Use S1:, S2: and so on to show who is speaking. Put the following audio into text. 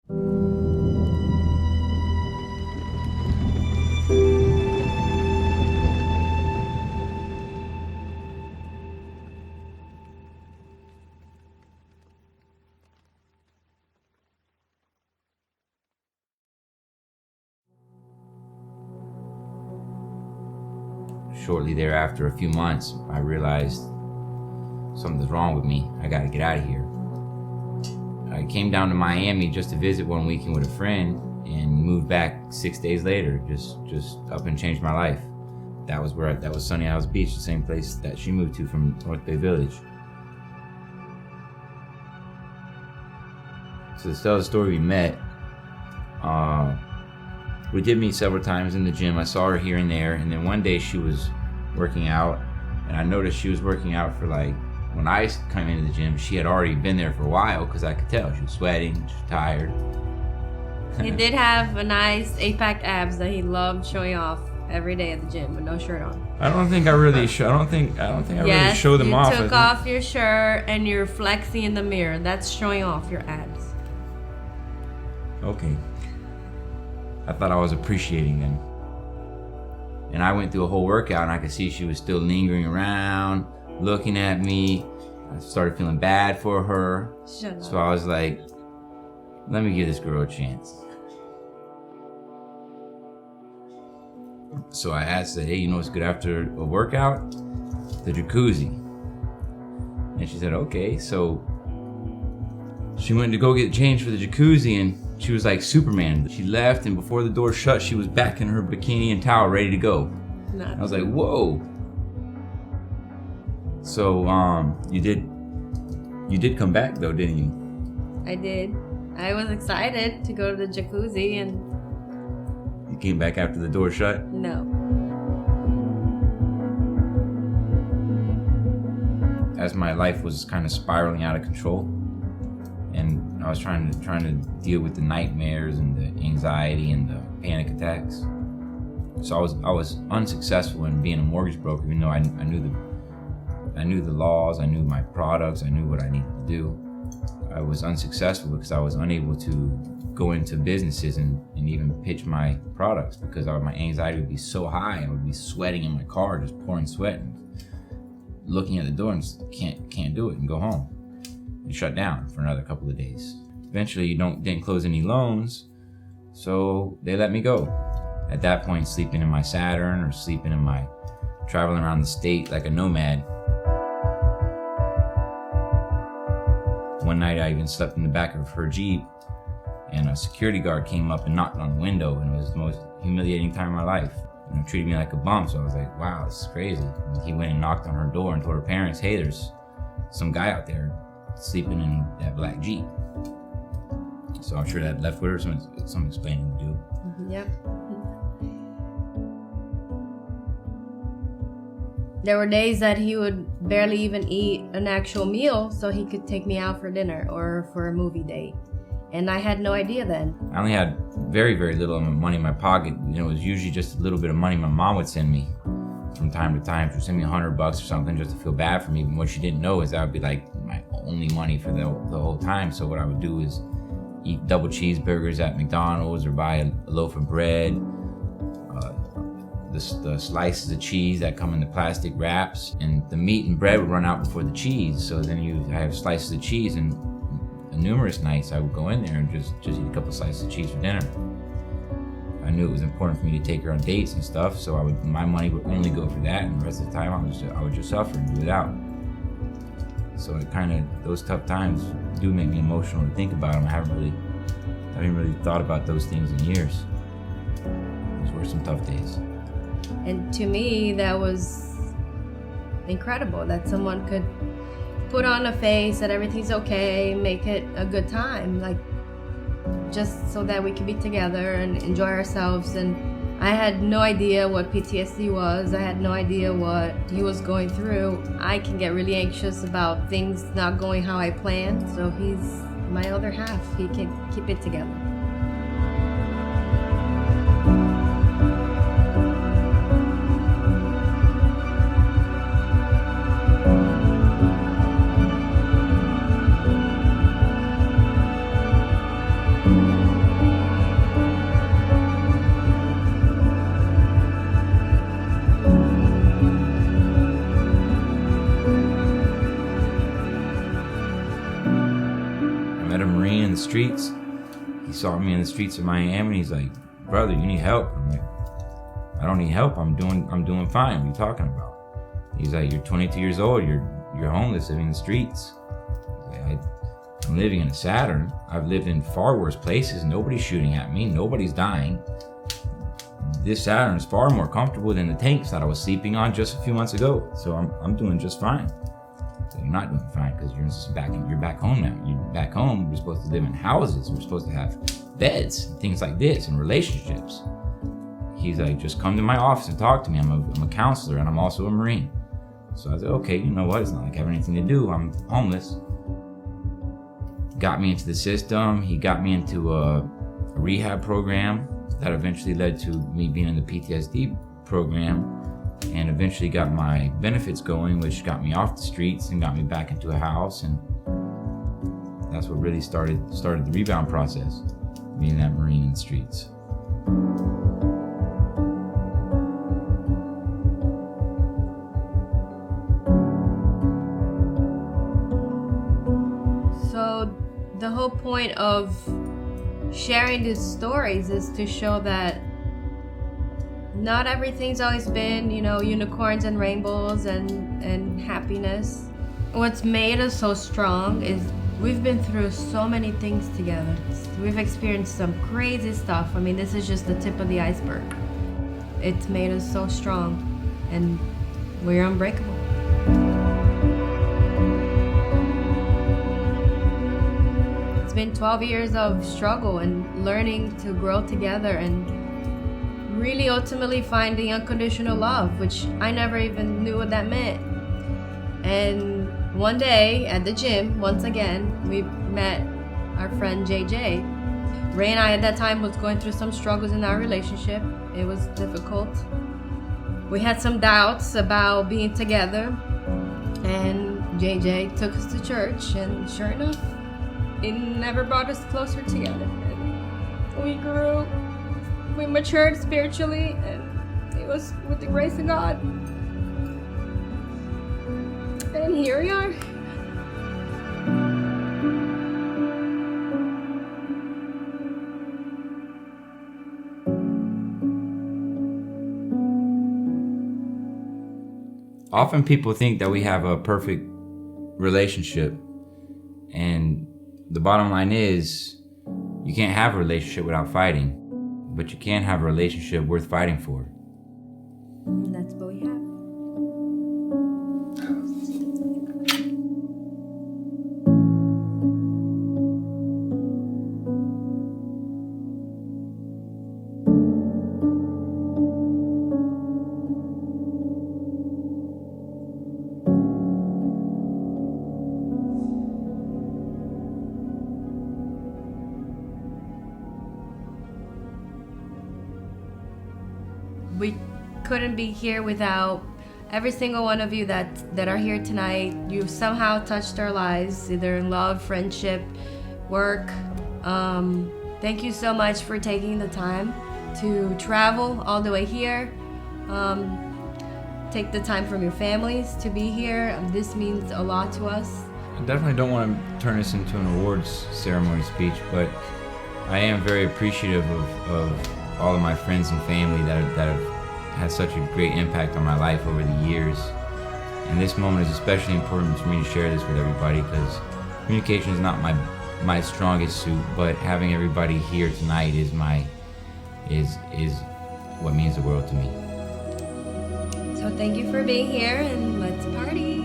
S1: Shortly thereafter, a few months, I realized something's wrong with me. I gotta get out of here. I came down to Miami just to visit one weekend with a friend and moved back 6 days later, just up and changed my life. That was Sunny Isles Beach, the same place that she moved to from North Bay Village. So to tell the story, we met. We did meet several times in the gym. I saw her here and there, and then one day she was working out, and I noticed she was working out for when I came into the gym, she had already been there for a while because I could tell. She was sweating, she was tired.
S2: He did have a nice 8-pack abs that he loved showing off every day at the gym with no shirt on.
S3: I don't think I really show. I don't think I really show them off.
S2: You took off your shirt and you're flexing in the mirror. That's showing off your abs.
S1: Okay. I thought I was appreciating them. And I went through a whole workout and I could see she was still lingering around, looking at me. I started feeling bad for her.
S2: Shut up.
S1: So I was like, let me give this girl a chance. So I asked her, hey, you know what's good after a workout? The jacuzzi. And she said, okay. So she went to go get changed for the jacuzzi and she was like Superman. She left and before the door shut, she was back in her bikini and towel ready to go. I was like, whoa. So you did come back though, didn't you?
S2: I did. I was excited to go to the jacuzzi and...
S1: You came back after the door shut?
S2: No.
S1: As my life was kind of spiraling out of control, and I was trying to deal with the nightmares and the anxiety and the panic attacks. So I was unsuccessful in being a mortgage broker, even though I knew the laws, I knew my products, I knew what I needed to do. I was unsuccessful because I was unable to go into businesses and even pitch my products because my anxiety would be so high. I would be sweating in my car, just pouring sweat, and looking at the door and just can't do it and go home. And shut down for another couple of days. Eventually, didn't close any loans, so they let me go. At that point, sleeping in my Saturn or traveling around the state like a nomad. One night, I even slept in the back of her Jeep, and a security guard came up and knocked on the window, and it was the most humiliating time of my life. Treated me like a bum, so I was like, wow, this is crazy. And he went and knocked on her door and told her parents, hey, there's some guy out there sleeping in that black Jeep. So I'm sure that left with her some explaining to do.
S2: Yep. There were days that he would barely even eat an actual meal so he could take me out for dinner or for a movie date. And I had no idea then.
S1: I only had very, very little money in my pocket. It was usually just a little bit of money my mom would send me from time to time. She would send me $100 or something just to feel bad for me. But what she didn't know is that would be like my only money for the whole time. So what I would do is eat double cheeseburgers at McDonald's or buy a loaf of bread, the slices of cheese that come in the plastic wraps, and the meat and bread would run out before the cheese. So then I have slices of cheese, and numerous nights I would go in there and just eat a couple slices of cheese for dinner. I knew it was important for me to take her on dates and stuff, so my money would only go for that, and the rest of the time I would just suffer and do it out. So those tough times do make me emotional to think about them. I haven't really thought about those things in years. Those were some tough days.
S2: And to me, that was incredible that someone could put on a face that everything's okay, make it a good time, like just so that we could be together and enjoy ourselves. And I had no idea what PTSD was. I had no idea what he was going through. I can get really anxious about things not going how I planned, so he's my other half. He can keep it together.
S1: met a Marine in the streets. He saw me in the streets of Miami, and he's like, brother, you need help. I'm like, I don't need help. I'm doing fine. What are you talking about? He's like, you're 22 years old. You're homeless, living in the streets. I'm living in a Saturn. I've lived in far worse places. Nobody's shooting at me. Nobody's dying. This Saturn is far more comfortable than the tanks that I was sleeping on just a few months ago. So I'm doing just fine. So you're not doing fine because you're back home now. You're back home. We're supposed to live in houses. We're supposed to have beds and things like this and relationships. He's like, just come to my office and talk to me. I'm a counselor and I'm also a Marine. So I was like, okay, you know what? It's not like I have anything to do. I'm homeless. Got me into the system. He got me into a rehab program that eventually led to me being in the PTSD program, and eventually got my benefits going, which got me off the streets and got me back into a house. And that's what really started the rebound process, being that Marine in the streets.
S2: So the whole point of sharing these stories is to show that not everything's always been, unicorns and rainbows and happiness. What's made us so strong is we've been through so many things together. We've experienced some crazy stuff. I mean, this is just the tip of the iceberg. It's made us so strong, and we're unbreakable. It's been 12 years of struggle and learning to grow together and really ultimately finding unconditional love, which I never even knew what that meant. And one day at the gym, once again, we met our friend JJ. Ray and I at that time was going through some struggles in our relationship. It was difficult. We had some doubts about being together, and JJ took us to church, and sure enough, it never brought us closer together. And we grew, we matured spiritually, and it was with the grace of God. And here we are.
S1: Often people think that we have a perfect relationship, and the bottom line is you can't have a relationship without fighting, but you can have a relationship worth fighting for.
S2: And that's what we have. We couldn't be here without every single one of you that are here tonight. You somehow touched our lives, either in love, friendship, work. Thank you so much for taking the time to travel all the way here. Take the time from your families to be here. This means a lot to us.
S1: I definitely don't want to turn this into an awards ceremony speech, but I am very appreciative of all of my friends and family that have had such a great impact on my life over the years. And this moment is especially important for me to share this with everybody, because communication is not my strongest suit, but having everybody here tonight is what means the world to me.
S2: So thank you for being here, and let's party.